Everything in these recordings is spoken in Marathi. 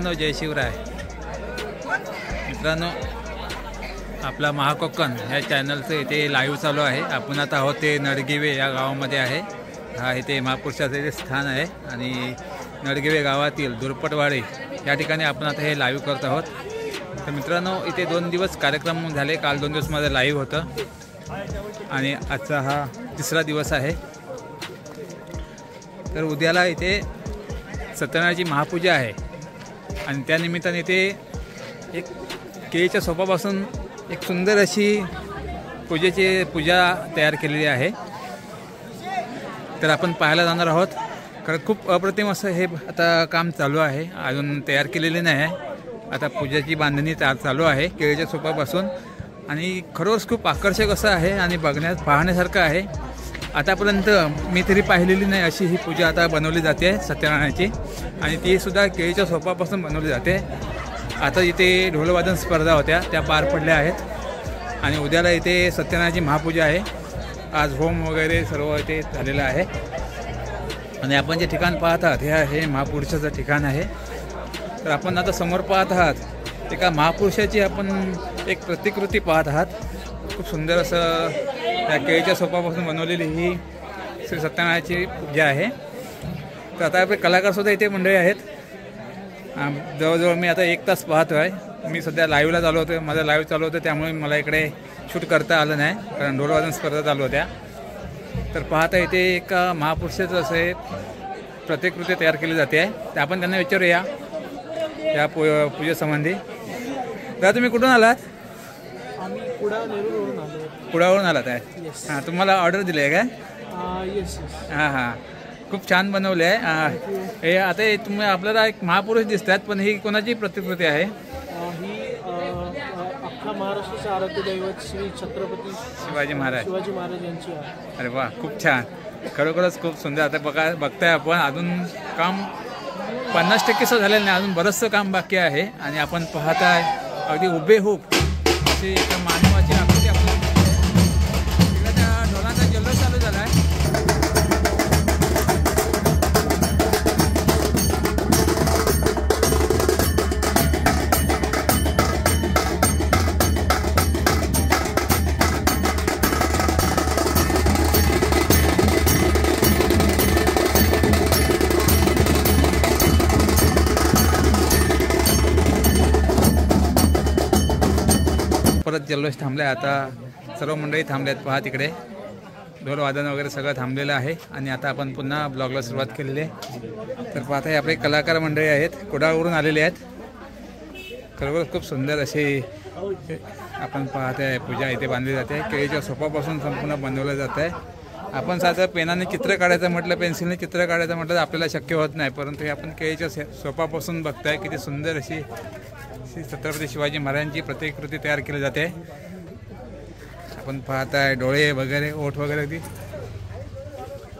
मित्रांनो, जय शिवराय. मित्रांनो, आपला महाकोकण या चॅनलचं इथे लाईव्ह चालू आहे. आपण आता आहोत ते नडगिवे या गावामध्ये आहे. हा इथे महापुरुषाचं इथे स्थान आहे आणि नडगिवे गावातील दुर्पटवाडी या ठिकाणी आपण आता हे लाईव्ह करत आहोत. तर मित्रांनो, इथे 2 दिवस कार्यक्रम झाले. काल 2 दिवस माझं लाईव्ह होतं आणि आजचा हा 3रा दिवस आहे. तर उद्याला इथे सत्यनारायणाची महापूजा आहे आणि त्यानिमित्ताने इथे एक केळीच्या सोपापासून एक सुंदर अशी पूजा तयार केलेली आहे. तर आपण पाहायला जाणार आहोत. कारण खूप अप्रतिम असं हे आता काम चालू आहे. अजून तयार केलेले नाही आहे. आता पूजेची बांधणी चालू आहे केळीच्या सोपापासून आणि खरोखर खूप आकर्षक असं आहे आणि पाहण्यासारखं आहे. आतापर्यंत मी तरी पाहिलेली नाही अशी ही पूजा आता बनवली जाते सत्यनारायणाची आणि ती सुद्धा केळीच्या सोपापासून बनवली जाते. आता इथे ढोलवादन स्पर्धा होत्या, त्या पार पडल्या आहेत आणि उद्याला इथे सत्यनारायणाची महापूजा आहे. आज होम वगैरे सर्व इथे झालेलं आहे आणि आपण जे ठिकाण पाहत आहात हे महापुरुषाचं ठिकाण आहे. तर आपण आता समोर पाहत आहात एका महापुरुषाची आपण एक प्रतिकृती पाहत आहात. खूप सुंदर असं त्या केळीच्या सोपापासून बनवलेली ही श्री सत्यनारायणाची पूजा आहे. तर आता आपले कलाकारसुद्धा इथे मंडळी आहेत. जवळजवळ मी आता 1 तास पाहतो आहे. मी सध्या लाईव्हला चालू होतो, माझं लाईव्ह चालू होतं, त्यामुळे मला इकडे शूट करता आलं नाही कारण ढोलवादन स्पर्धा चालू होत्या. तर पाहता इथे एका महापुरुषाचं असे प्रतिकृती तयार केली जाते आहे. तर आपण त्यांना विचारूया या पूजेसंबंधी. दादा, तुम्ही कुठून आलात? आम्ही नेरूळवरून आलो. कुडावरून आलात आहे? हां, तुम्हाला ऑर्डर दिली आहे काय? येस. हां हां, खूप छान बनवले आहे. हे आता तुम्ही आपल्याला एक महापुरुष दिसतात, पण ही कोणाची प्रतिकृती आहे? ही अख्खा महाराष्ट्राचे आराध्य दैवत श्री छत्रपती शिवाजी महाराज यांची आहे. अरे वा, खूप छान. खरोखरच खूप सुंदर. आता बघताय आपण अजून काम 50% झालेलं नाही, अजून बरंचसं काम बाकी आहे आणि आपण पाहताय अगदी हुबेहूब अशी एका मानवाची आकृती आपल्याला तिकडे त्या ढोलांचा जल्लोष चालू झाला आहे. परत जल्लोष थांबला आहे. आता सर्व मंडळी थांबले आहेत. पहा तिकडे ढोलवादन वगैरे सगळं थांबलेलं आहे आणि आता आपण पुन्हा ब्लॉगला सुरुवात केलेली आहे. तर पाहता हे आपले कलाकार मंडळी आहेत, कुडाळवरून आलेले आहेत. खरोखर खूप सुंदर अशी आपण पाहत आहे पूजा इथे बांधली जाते. केळीच्या सोपापासून संपूर्ण बनवलं जातं आहे. आपण साधं पेनाने चित्र काढायचं म्हटलं, पेन्सिलने चित्र काढायचं म्हटलं तर आपल्याला शक्य होत नाही, परंतु हे आपण केळीच्या सोपापासून बघताय किती सुंदर अशी श्री छत्रपती शिवाजी महाराजांची प्रतिकृती तयार केली जाते. आपण पाहताय डोळे वगैरे, ओठ वगैरे अगदी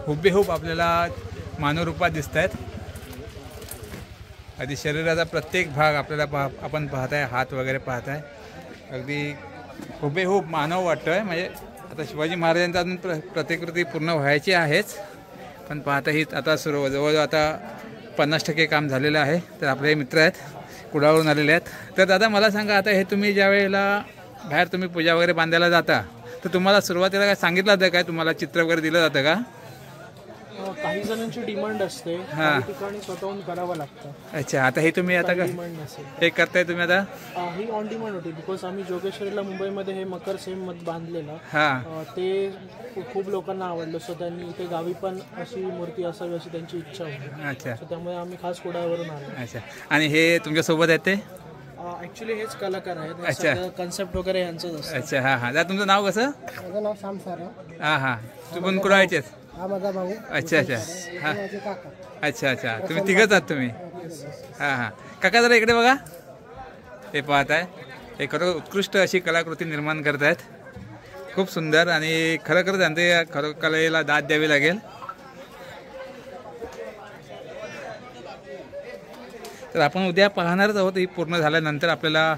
हुबेहूब आपल्याला मानवरूपात दिसत आहेत. अगदी शरीराचा प्रत्येक भाग आपल्याला आपण पाहताय, हात वगैरे पाहताय, अगदी हुबेहूब मानव वाटतोय. म्हणजे आता शिवाजी महाराजांचा अजून प्रतिकृती पूर्ण व्हायची आहेच, पण पाहता ही आता जवळजवळ आता 50% काम झालेलं आहे. तर आपले मित्र आहेत, कुडाळवरून आलेले आहेत. तर दादा, मला सांगा, आता हे तुम्ही ज्या वेळेला बाहेर तुम्ही पूजा वगैरे बांधायला जाता तर तुम्हाला सुरुवातीला काय सांगितलं जातं काय? तुम्हाला चित्र वगैरे दिलं जातं का? काही जणांची डिमांड असते, काही ठिकाणी स्वतःहून करावं लागतं. अच्छा, आता हे तुम्ही आता हे करताय तुम्ही आता? ही ऑन डिमांड होती, बिकॉज आम्ही जोगेश्वरीला मुंबईमध्ये हे मकर सेम मत बांधलेलं. ते खूप लोकांना आवडलं, सो त्यांनी इथे गावी पण अशी मूर्ती असावी अशी त्यांची इच्छा होती. अच्छा, त्यामुळे आम्ही खास कुडाळवरून आलो. अच्छा, आणि हे तुमच्यासोबत आहेत ते? ॲक्च्युली हेच कलाकार आहेत. अच्छा, कन्सेप्ट वगैरे यांचंच असतं. अच्छा, हां हां. तुमचं नाव कसं? माझं नाव श्याम सर. हां हां, तू पण कुडाळचेच? हा माझा भाऊ. अच्छा अच्छा, हां, काका. अच्छा अच्छा, तुम्ही तिघंच आहात तुम्ही? हां हां. काका जरा इकडे बघा, हे पाहत आहे. हे खरं उत्कृष्ट अशी कलाकृती निर्माण करत आहेत. खूप सुंदर आणि खरोखर त्यांचे कलेला दाद द्यावी लागेल. तर आपण उद्या पाहणारच आहोत. ही पूर्ण झाल्यानंतर आपल्याला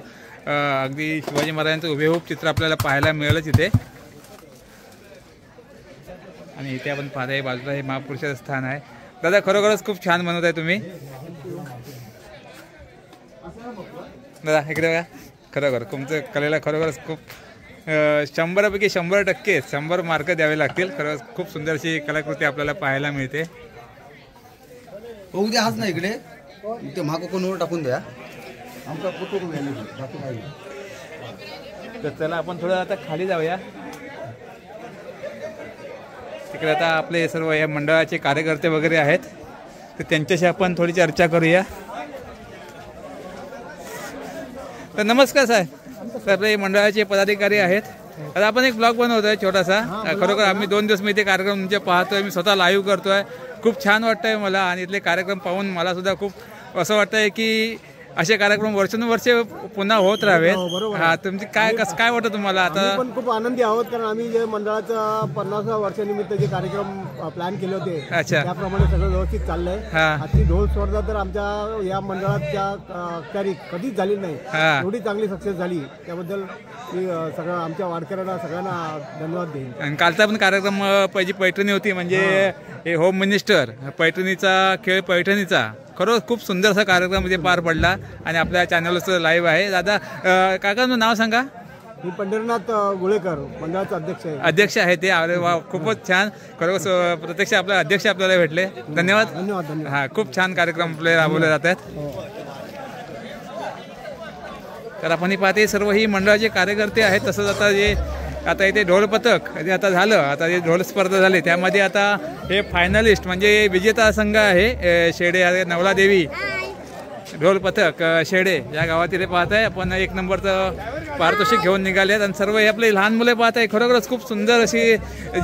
अगदी शिवाजी महाराजांचं हुबेहूब चित्र आपल्याला पाहायला मिळेलच इथे. आणि इथे आपण पाहताय बाजूला हे महापुरुषाचं स्थान आहे. दादा, खरोखरच खूप छान बनवत आहे तुम्ही. दादा इकडे बघा, खरोखर तुमचं कलेला खरोखरच खूप 100पैकी 100% 100 मार्क द्यावे लागतील. खरंच खूप सुंदर अशी कलाकृती आपल्याला पाहायला मिळते. होऊ द्या हाच ना इकडे, ते मागं कोणवर टाकून द्या आमचा फोटो. तर चला आपण थोडं आता खाली जाऊया. तिकडे आता आपले सर्व या मंडळाचे कार्यकर्ते वगैरे आहेत, तर त्यांच्याशी आपण थोडी चर्चा करूया. तर नमस्कार साहेब, तर आपले मंडळाचे पदाधिकारी आहेत. आता आपण एक ब्लॉग बनवतोय छोटासा. खरोखर आम्ही 2 दिवस मी ते कार्यक्रम तुमचे पाहतोय, मी स्वतः लाईव्ह करतोय. खूप छान वाटतंय मला आणि इथले कार्यक्रम पाहून मला सुद्धा खूप असं वाटतंय की असे कार्यक्रम वर्षानुवर्षे पुन्हा होत राहावेत. हा, तुमची कसं काय वाटतं तुम्हाला? आता पण खूप आनंदी आहोत, कारण आम्ही जे मंडळाचा 50व्या वर्षानिमित्त जे कार्यक्रम प्लॅन केले होते त्याप्रमाणे सगळं व्यवस्थित चाललंय. आजची ढोल स्पर्धा तर आमच्या या मंडळाच्या कधीच झाली नाही, एवढी चांगली सक्सेस झाली. त्याबद्दल मी सगळं आमच्या वारकऱ्यांना सगळ्यांना धन्यवाद देईन. आणि कालचा पण कार्यक्रम पहिली पैठणी होती, म्हणजे हे होम मिनिस्टर पैठणीचा खेळ पैठणीचा. खरंच खूप सुंदर असा कार्यक्रम म्हणजे पार पडला आणि आपल्या चॅनलचं लाईव्ह आहे. दादा काकांचं नाव सांगा. मी पंढरीनाथ गुळेकर, मंडळाचे अध्यक्ष आहे ते. अरे वा, खूपच छान. खरोखर प्रत्यक्ष आपले अध्यक्ष आपल्याला भेटले. धन्यवाद. धन्यवाद. हा, खूप छान कार्यक्रम आपले राबवले जातात. तर आपण पाहते सर्व ही मंडळाचे कार्यकर्ते आहेत. तसंच आता इथे ढोल पथक आता झालं, आता हे ढोल स्पर्धा झाली, त्यामध्ये आता हे फायनलिस्ट म्हणजे विजेता संघ आहे शेडे नवलादेवी ढोल पथक शेडे या गावातील पाहत आहे आपण. 1 नंबरचं पारितोषिक घेऊन निघाले आहेत आणि सर्व हे आपले लहान मुले पाहत आहे. खरोखरच खूप सुंदर अशी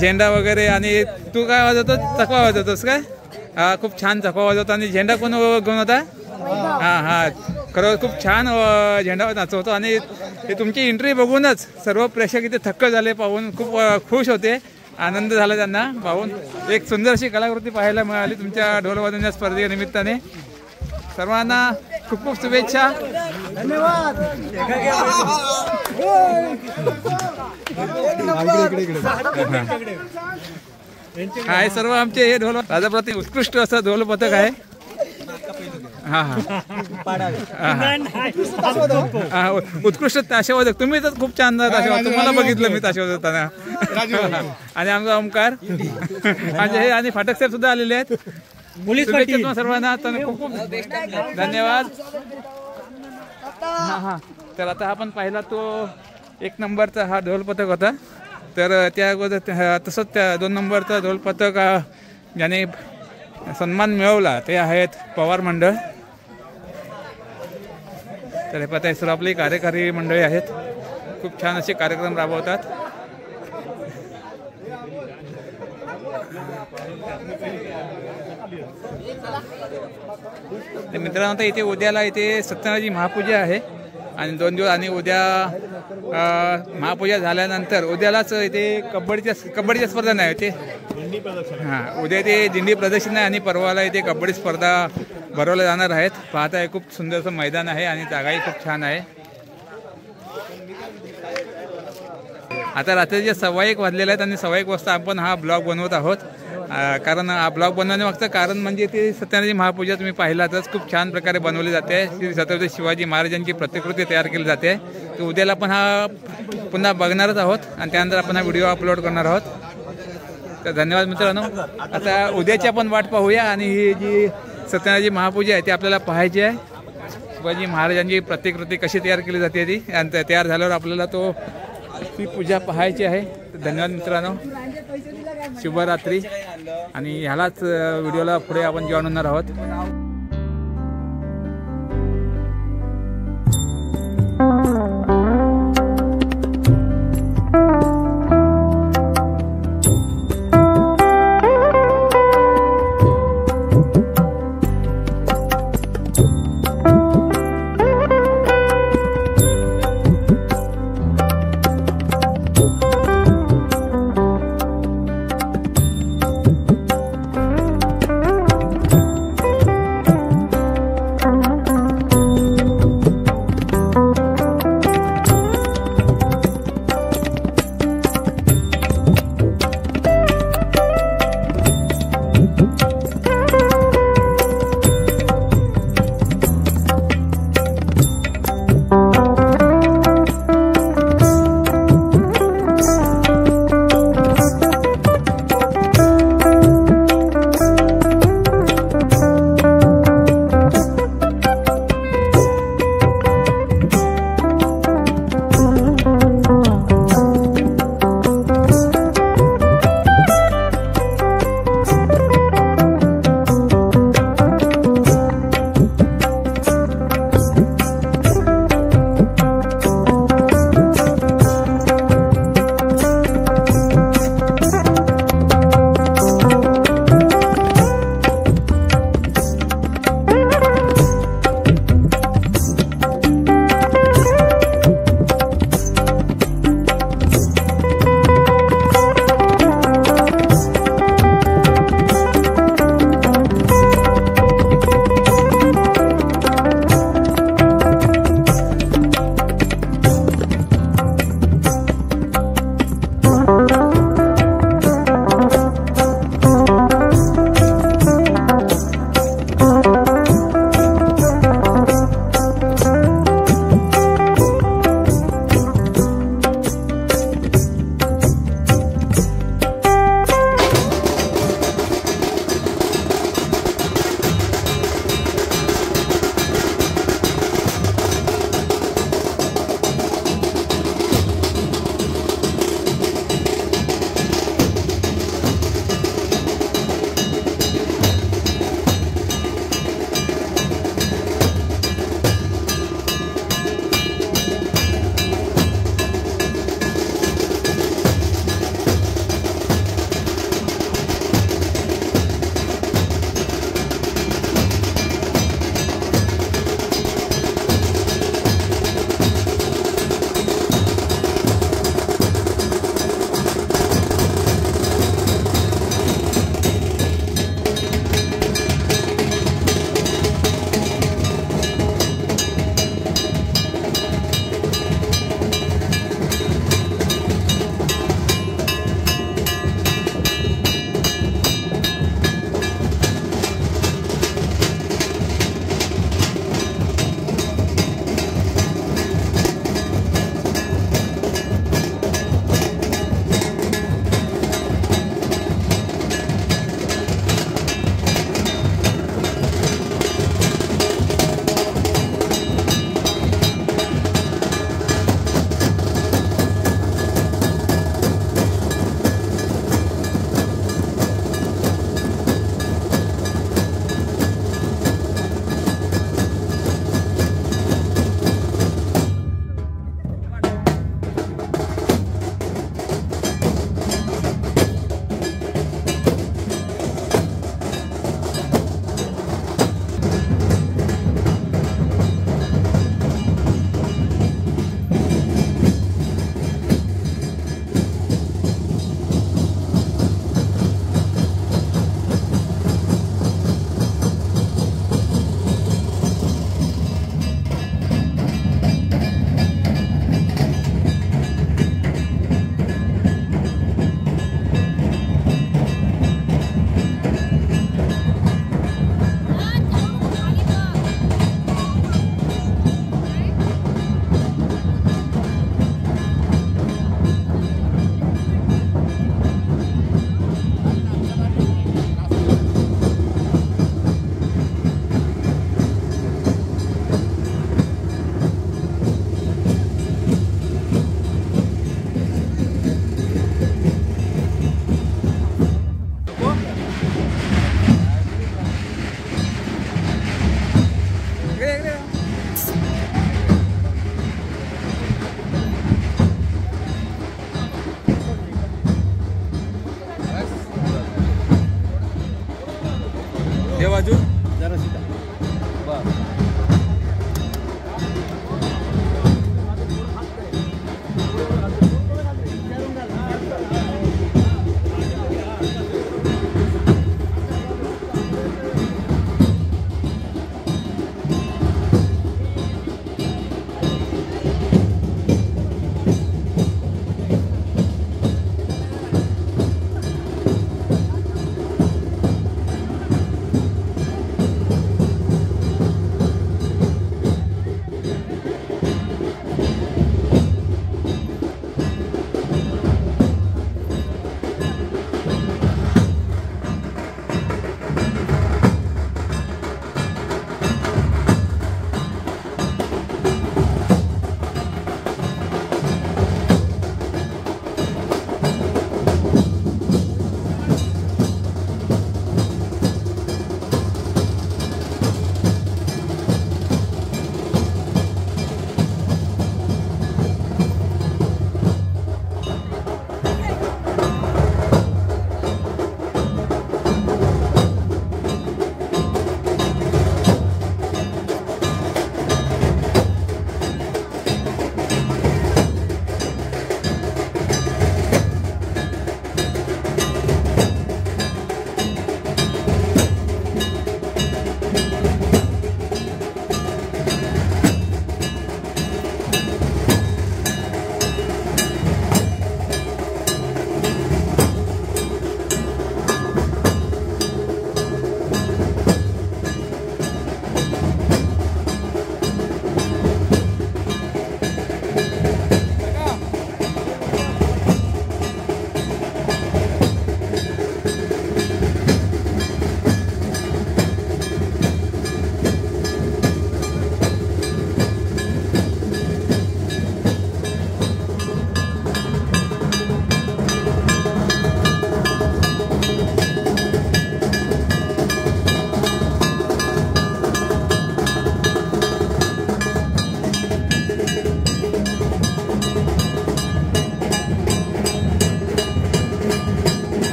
झेंडा वगैरे. आणि तू काय वाजवतो? चकवा वाजवतोस काय? हा, खूप छान चकवा वाजवतो. आणि झेंडा कोण घेऊन होता? हा, खरं खूप छान झेंडा नाचवतो. आणि ते तुमची एंट्री बघूनच सर्व प्रेक्षक इथे थक्क झाले पाहून, खूप खुश होते, आनंद झाला त्यांना पाहून. एक सुंदर अशी कलाकृती पाहायला मिळाली तुमच्या ढोल वाजवण्याच्या स्पर्धेनिमित्ताने. सर्वांना खूप खूप शुभेच्छा. धन्यवाद. हा, सर्व आमचे हे ढोल राजाप्रती उत्कृष्ट असं ढोल पथक आहे. उत्कृष्ट ताशेवादक. तुम्ही तर खूप छान ताशेवादक, तुम्हाला बघितलं मी ताशेवादकताना. आणि आमचा ओमकार आणि फाटक साहेब सुद्धा आलेले आहेत. शुभेच्छा सर्वांना. खूप खूप धन्यवाद. तर आता आपण पाहिला तो 1 नंबरचा हा ढोल पथक होता. तर त्या अगोदर तसंच त्या 2 नंबरचा ढोल पथक ज्याने सन्मान मिळवला ते आहेत पवार मंडळ. तर हे पता सर्व आपली कार्यकारी मंडळी आहेत, खूप छान असे कार्यक्रम राबवतात. मित्रांनो, आता इथे उद्याला इथे सत्यनारायणाची महापूजा आहे आणि 2 दिवस. आणि उद्या महापूजा झाल्यानंतर उद्यालाच इथे कबड्डीच्या स्पर्धा नाही होते. हां, उद्या ते दिंडी प्रदर्शन आहे आणि परवाला इथे कबड्डी स्पर्धा भरवल्या जाणार आहेत. पाहताय खूप सुंदरसं मैदान आहे आणि जागाही खूप छान आहे. आता रात्रीचे 1:15 वाजलेले आहेत आणि 1:15 वाजता आपण हा ब्लॉग बनवत आहोत. कारण हा ब्लॉग बनवण्यामागचं कारण म्हणजे ते सत्यनारायणाची महापूजा तुम्ही पाहिलातच खूप छान प्रकारे बनवली जाते. श्री छत्रपती शिवाजी महाराजांची प्रतिकृती तयार केली जाते. तर उद्याला आपण हा पुन्हा बघणारच आहोत आणि त्यानंतर आपण हा व्हिडिओ अपलोड करणार आहोत. तर धन्यवाद मित्रांनो. आता उद्याची आपण वाट पाहूया आणि ही जी सत्यनारायणाची महापूजा आहे ती आपल्याला पाहायची आहे. शिवाजी महाराजांची प्रतिकृती कशी तयार केली जाते ती, आणि तयार झाल्यावर आपल्याला ती पूजा पाहायची आहे. तर धन्यवाद मित्रांनो. शुभरात्री. आणि ह्यालाच व्हिडिओला पुढे आपण जॉईन होणार आहोत.